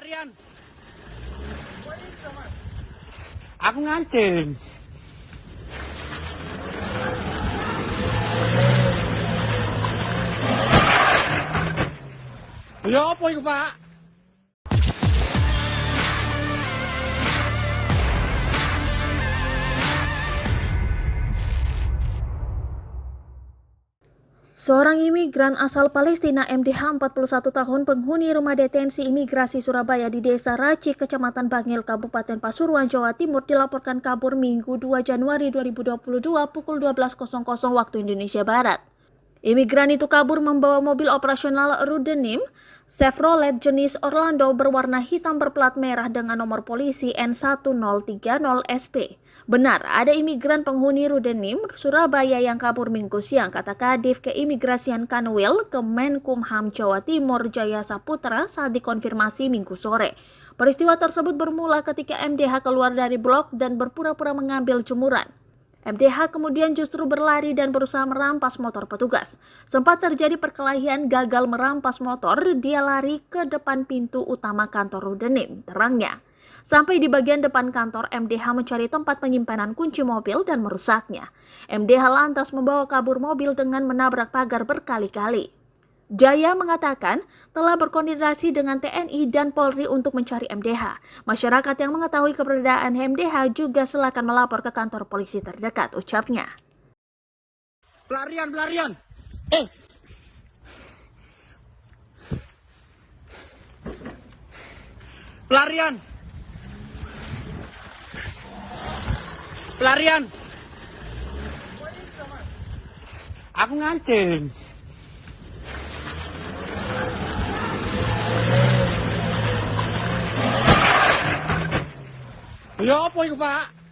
Pelarian. Aku ngancing. Ya apa itu, Pak? Seorang imigran asal Palestina MDH 41 tahun penghuni rumah detensi imigrasi Surabaya di Desa Raci, Kecamatan Bangil, Kabupaten Pasuruan, Jawa Timur dilaporkan kabur Minggu 2 Januari 2022 pukul 12.00 waktu Indonesia Barat. Imigran itu kabur membawa mobil operasional Rudenim Chevrolet jenis Orlando berwarna hitam berplat merah dengan nomor polisi N1030SP. Benar, ada imigran penghuni Rudenim, Surabaya yang kabur Minggu siang, kata Kadif Keimigrasian Kanwil Kemenkumham Jawa Timur Jaya Saputra saat dikonfirmasi Minggu sore. Peristiwa tersebut bermula ketika MDH keluar dari blok dan berpura-pura mengambil jemuran. MDH kemudian justru berlari dan berusaha merampas motor petugas. Sempat terjadi perkelahian, gagal merampas motor, dia lari ke depan pintu utama kantor Rudenim, terangnya. Sampai di bagian depan kantor, MDH mencari tempat penyimpanan kunci mobil dan merusaknya. MDH lantas membawa kabur mobil dengan menabrak pagar berkali-kali. Jaya mengatakan telah berkoordinasi dengan TNI dan Polri untuk mencari MDH. Masyarakat yang mengetahui keberadaan MDH juga silakan melapor ke kantor polisi terdekat, ucapnya. Pelarian. Pelarian. Aku ngancing. Ya apa itu, Pak?